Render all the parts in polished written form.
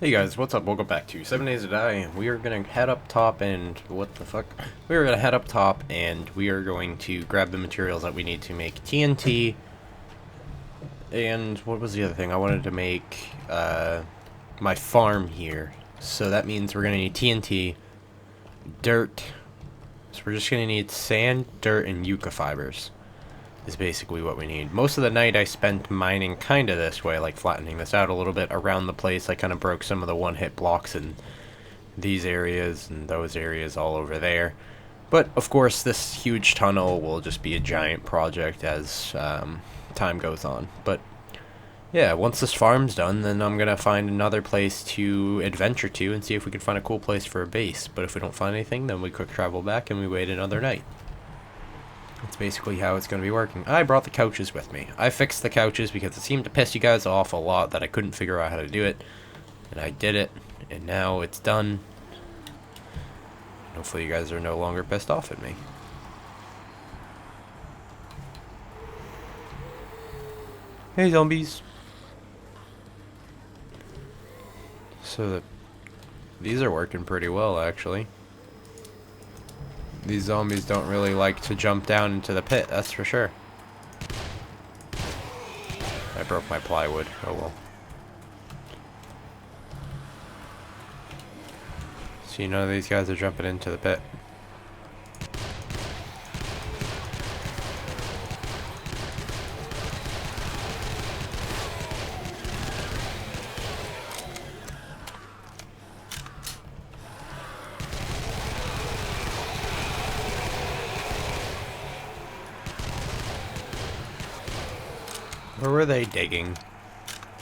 Hey guys, what's up? Welcome back to 7 Days to Die, and we are gonna head up top and... what the fuck? We are gonna head up top and we are going to grab the materials that we need to make TNT, and what was the other thing? I wanted to make, my farm here. So that means we're gonna need TNT, dirt, so we're just gonna need sand, dirt, and yucca fibers. Is basically what we need. Most of the night I spent mining kind of this way, like flattening this out a little bit around the place. I kind of broke some of the one-hit blocks in these areas and those areas all over there. But, of course, this huge tunnel will just be a giant project as time goes on. But, yeah, once this farm's done, then I'm going to find another place to adventure to and see if we can find a cool place for a base. But if we don't find anything, then we quick travel back and we wait another night. That's basically how it's going to be working. I brought the couches with me. I fixed the couches because it seemed to piss you guys off a lot that I couldn't figure out how to do it. And I did it, and now it's done. Hopefully you guys are no longer pissed off at me. Hey zombies. So these are working pretty well actually. These zombies don't really like to jump down into the pit, that's for sure. I broke my plywood, oh well. So you know these guys are jumping into the pit. Where were they digging?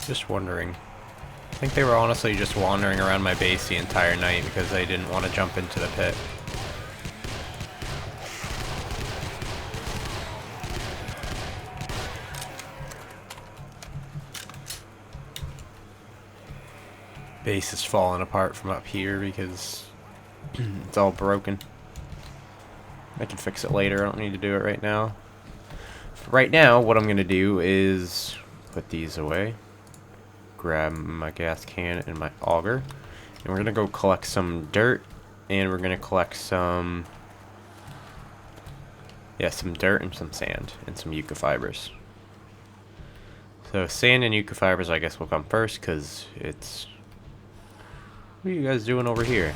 Just wondering. I think they were honestly just wandering around my base the entire night because they didn't want to jump into the pit. Base is falling apart from up here because it's all broken. I can fix it later, I don't need to do it right now. Right now, what I'm going to do is put these away, grab my gas can and my auger, and we're going to go collect some dirt, and we're going to collect some, some dirt and some sand, and some yucca fibers. So sand and yucca fibers I guess will come first, because it's... what are you guys doing over here?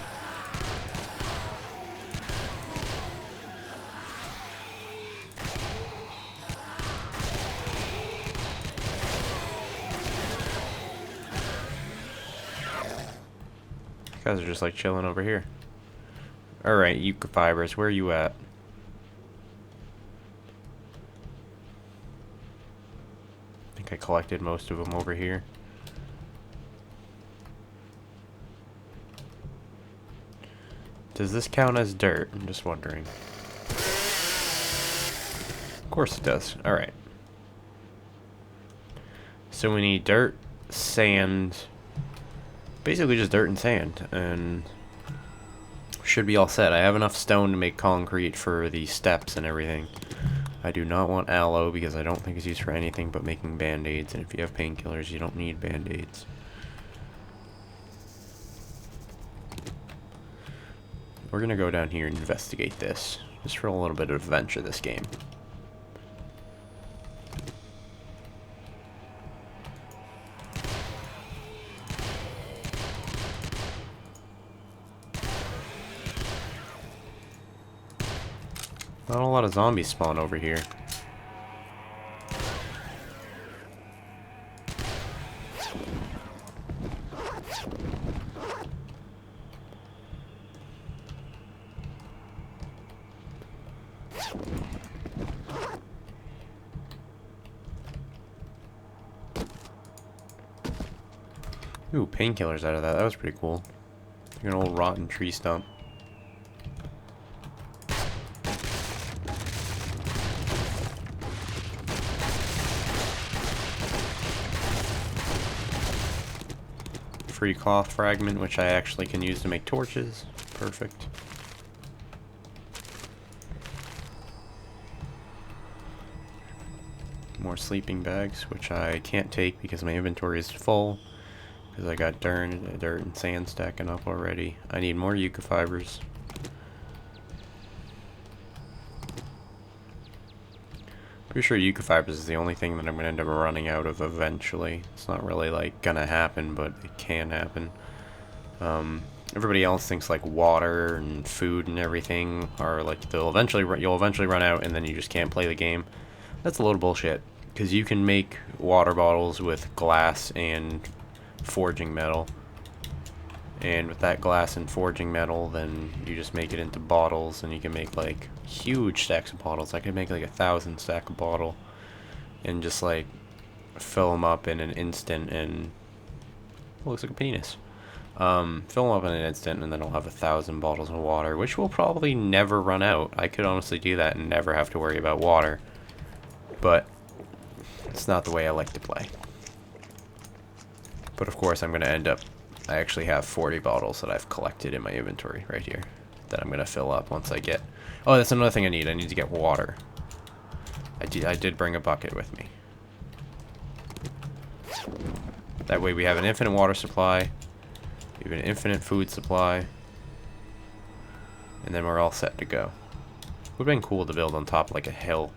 You guys are just like chilling over here. Alright, yucca fibers, where are you at? I think I collected most of them over here. Does this count as dirt? I'm just wondering. Of course it does. Alright. So we need dirt, sand, basically just dirt and sand, and should be all set. I have enough stone to make concrete for the steps and everything. I do not want aloe because I don't think it's used for anything but making band-aids, and if you have painkillers you don't need band-aids. We're gonna go down here and investigate this, just for a little bit of adventure this game. Not a lot of zombies spawn over here. Ooh, painkillers out of that. That was pretty cool. Like an old rotten tree stump. Free cloth fragment, which I actually can use to make torches. Perfect. More sleeping bags, which I can't take because my inventory is full. Because I got dirt and sand stacking up already. I need more yucca fibers. Pretty sure yucca fibers is the only thing that I'm going to end up running out of eventually. It's not really like gonna happen, but it can happen. Everybody else thinks like water and food and everything are like you'll eventually run out and then you just can't play the game. That's a load of bullshit. Because you can make water bottles with glass and forging metal. And with that glass and forging metal, then you just make it into bottles, and you can make like huge stacks of bottles. I could make like 1,000 stack a bottle, and just like fill them up in an instant. And oh, looks like a penis. Fill them up in an instant, and then I'll have 1,000 bottles of water, which will probably never run out. I could honestly do that and never have to worry about water, but it's not the way I like to play. But of course, I'm going to end up. I actually have 40 bottles that I've collected in my inventory right here that I'm going to fill up once I get... Oh, that's another thing I need. I need to get water. I did bring a bucket with me. That way we have an infinite water supply. We have an infinite food supply. And then we're all set to go. Would have been cool to build on top like a hill.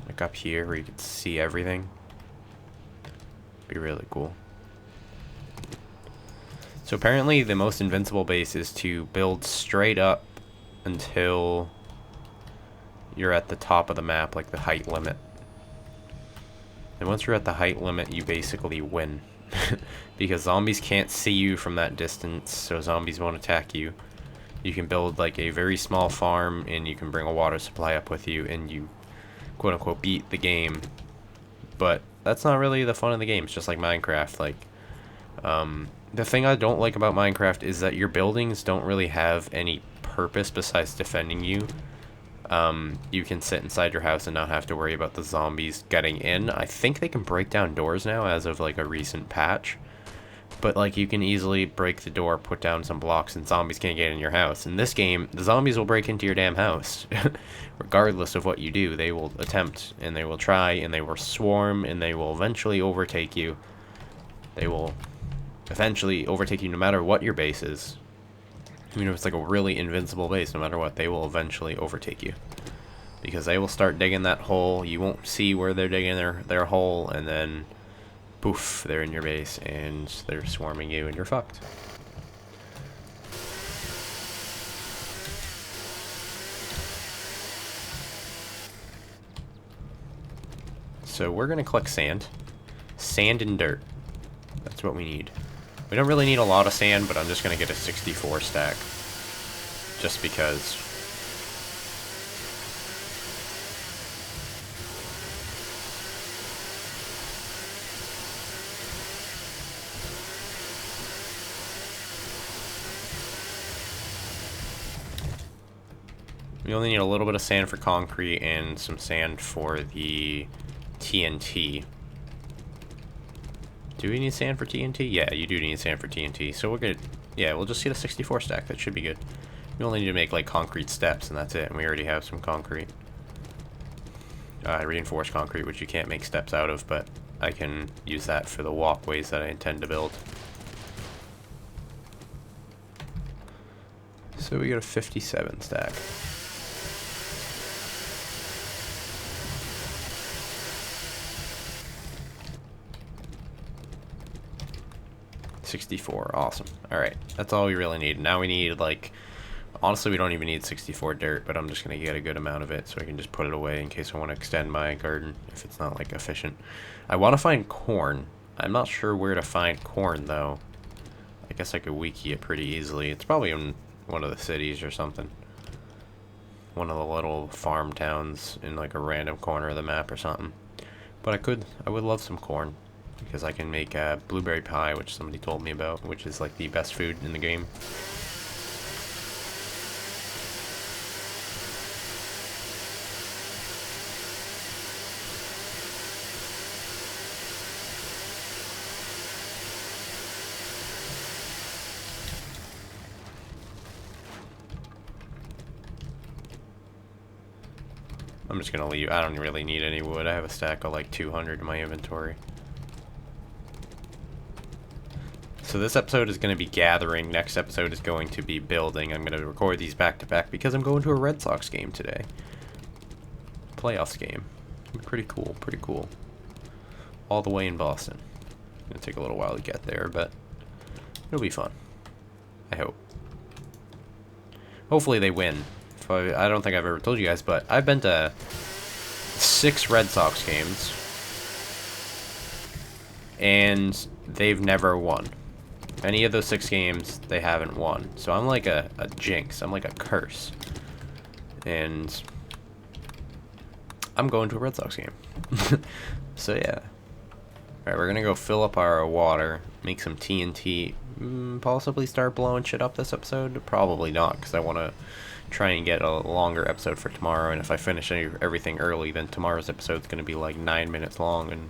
Like up here where you could see everything. Be really cool. So apparently the most invincible base is to build straight up until you're at the top of the map, like the height limit. And once you're at the height limit, you basically win. Because zombies can't see you from that distance, so zombies won't attack you. You can build like a very small farm, and you can bring a water supply up with you, and you quote-unquote beat the game. But that's not really the fun of the game. It's just like Minecraft. Like, the thing I don't like about Minecraft is that your buildings don't really have any purpose besides defending you. You can sit inside your house and not have to worry about the zombies getting in. I think they can break down doors now as of like a recent patch. But like you can easily break the door, put down some blocks, and zombies can't get in your house. In this game, the zombies will break into your damn house. Regardless of what you do, they will attempt, and they will try, and they will swarm, and they will eventually overtake you. They will eventually overtake you no matter what your base is. Even if it's like a really invincible base, no matter what, they will eventually overtake you. Because they will start digging that hole, you won't see where they're digging their hole, and then poof, they're in your base, and they're swarming you, and you're fucked. So we're gonna collect sand. Sand and dirt. That's what we need. We don't really need a lot of sand, but I'm just going to get a 64 stack. Just because. We only need a little bit of sand for concrete and some sand for the TNT. Do we need sand for TNT? Yeah, you do need sand for TNT. So we're good. Yeah, we'll just see the 64 stack. That should be good. We only need to make like concrete steps, and that's it. And we already have some concrete. Reinforced concrete, which you can't make steps out of, but I can use that for the walkways that I intend to build. So we got a 57 stack. $64, awesome. Alright, that's all we really need. Now we need, like, honestly we don't even need 64 dirt, but I'm just going to get a good amount of it so I can just put it away in case I want to extend my garden, if it's not, like, efficient. I want to find corn. I'm not sure where to find corn, though. I guess I could wiki it pretty easily. It's probably in one of the cities or something. One of the little farm towns in, like, a random corner of the map or something. But I would love some corn. Because I can make blueberry pie, which somebody told me about, which is like the best food in the game. I'm just gonna leave. I don't really need any wood. I have a stack of like 200 in my inventory. So this episode is going to be gathering. Next episode is going to be building. I'm going to record these back to back because I'm going to a Red Sox game today. Playoffs game. Pretty cool, pretty cool. All the way in Boston. It'll take a little while to get there, but it'll be fun. I hope. Hopefully they win. I don't think I've ever told you guys, but I've been to 6 Red Sox games, and they've never won. Any of those 6 games, they haven't won. So I'm like a jinx. I'm like a curse. And I'm going to a Red Sox game. So yeah. Alright, we're gonna go fill up our water, make some TNT, possibly start blowing shit up this episode. Probably not, because I want to try and get a longer episode for tomorrow, and if I finish everything early, then tomorrow's episode's gonna be like 9 minutes long, and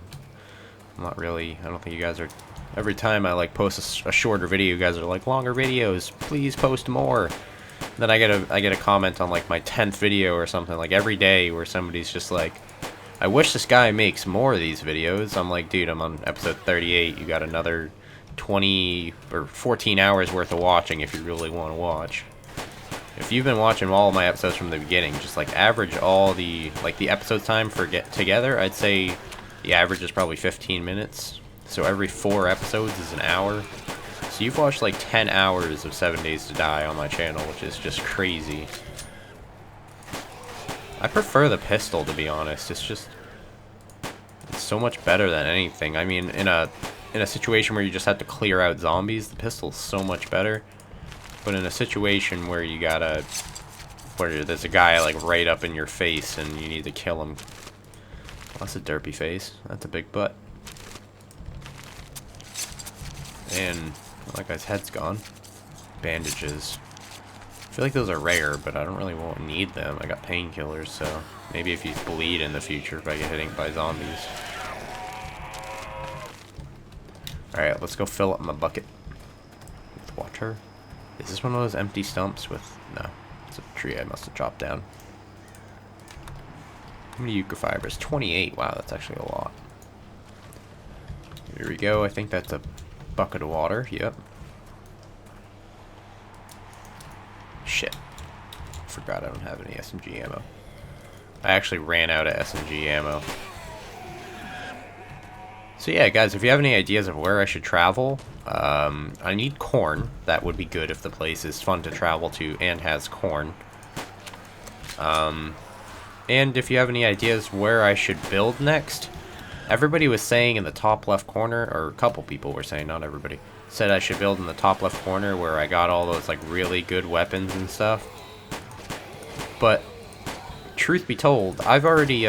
I'm not really, I don't think you guys are, every time I like post a shorter video, you guys are like, longer videos, please post more. Then I get a comment on like my 10th video or something, like every day, where somebody's just like, I wish this guy makes more of these videos. I'm like, dude, I'm on episode 38. You got another 20 or 14 hours worth of watching if you really want to watch. If you've been watching all of my episodes from the beginning, just like average all the episode time for get together, I'd say the average is probably 15 minutes. So every 4 episodes is an hour. So you've watched like 10 hours of 7 Days to Die on my channel, which is just crazy. I prefer the pistol, to be honest. It's so much better than anything. I mean, in a situation where you just have to clear out zombies, the pistol's so much better. But in a situation where where there's a guy like right up in your face and you need to kill him. Well, that's a derpy face. That's a big butt. And that guy's head's gone. Bandages. I feel like those are rare, but I don't really need them. I got painkillers, so maybe if you bleed in the future if I get hit by zombies. Alright, let's go fill up my bucket with water. Is this one of those empty stumps with... No, it's a tree I must have chopped down. How many yucca fibers? 28. Wow, that's actually a lot. Here we go. I think that's a bucket of water. Yep. Shit. Forgot I don't have any SMG ammo. I actually ran out of SMG ammo. So yeah, guys, if you have any ideas of where I should travel, I need corn. That would be good if the place is fun to travel to and has corn. And if you have any ideas where I should build next, everybody was saying in the top left corner, or a couple people were saying, not everybody, said I should build in the top left corner where I got all those like really good weapons and stuff. But truth be told, I've already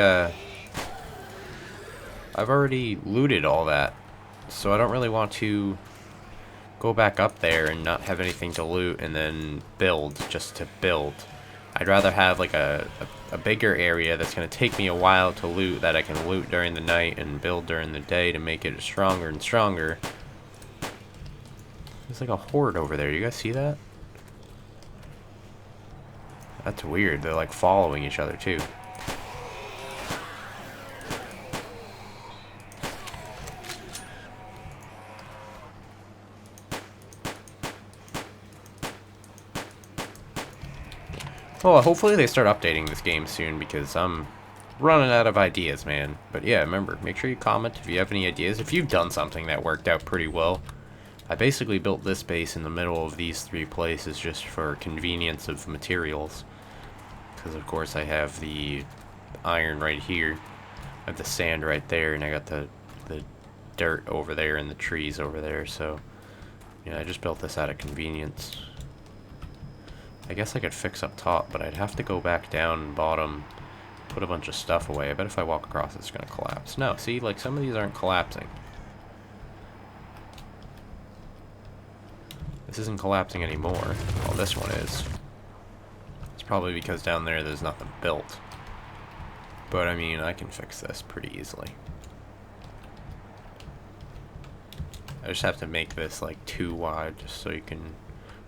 looted all that, so I don't really want to go back up there and not have anything to loot and then build just to build. I'd rather have like a bigger area that's going to take me a while to loot, that I can loot during the night and build during the day to make it stronger and stronger. There's like a horde over there. You guys see that? That's weird. They're like following each other too. Well, hopefully they start updating this game soon, because I'm running out of ideas, man. But yeah, remember, make sure you comment if you have any ideas. If you've done something that worked out pretty well. I basically built this base in the middle of these 3 places just for convenience of materials. Because of course I have the iron right here. I have the sand right there, and I got the dirt over there and the trees over there. So, yeah, I just built this out of convenience. I guess I could fix up top, but I'd have to go back down and bottom, put a bunch of stuff away. I bet if I walk across it's gonna collapse. No, see, like some of these aren't collapsing. This isn't collapsing anymore. Well, this one is. It's probably because down there there's nothing built. But I mean, I can fix this pretty easily. I just have to make this like too wide just so you can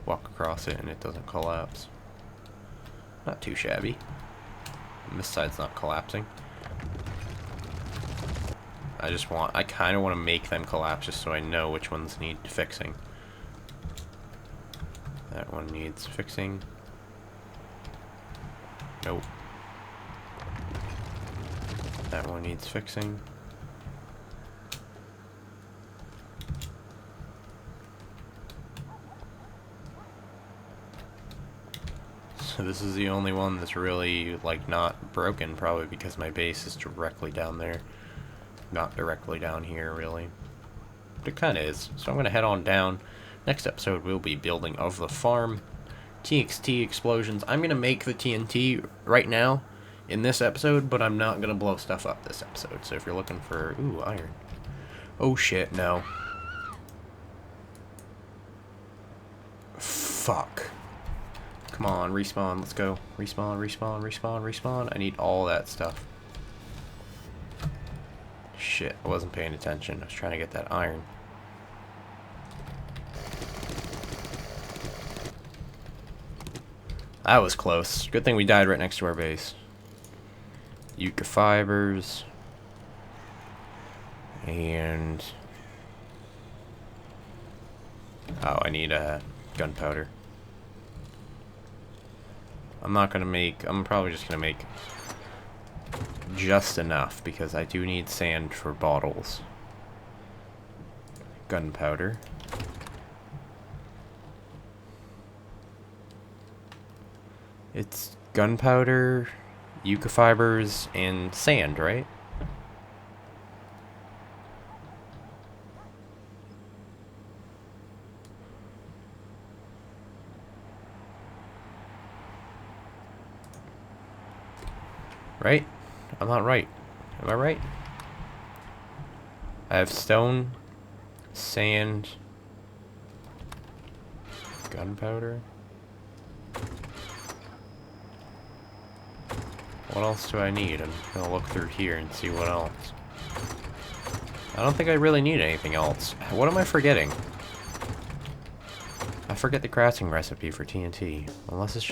walk across it and it doesn't collapse. Not too shabby. And this side's not collapsing. I kind of want to make them collapse just so I know which ones need fixing. That one needs fixing. Nope. That one needs fixing. So this is the only one that's really, like, not broken, probably because my base is directly down there. Not directly down here, really. But it kind of is. So I'm going to head on down. Next episode, we'll be building of the farm. TXT explosions. I'm going to make the TNT right now in this episode, but I'm not going to blow stuff up this episode. So if you're looking for... Ooh, iron. Oh, shit, no. Fuck. Come on, respawn, let's go. Respawn, respawn, respawn, respawn. I need all that stuff. Shit, I wasn't paying attention. I was trying to get that iron. That was close. Good thing we died right next to our base. Yucca fibers. And... oh, I need gunpowder. I'm not gonna make... I'm probably just gonna make just enough because I do need sand for bottles. Gunpowder. It's gunpowder, yucca fibers, and sand, right? Right? I'm not right. Am I right? I have stone, sand, gunpowder. What else do I need? I'm gonna look through here and see what else. I don't think I really need anything else. What am I forgetting? I forget the crafting recipe for TNT. Unless it's just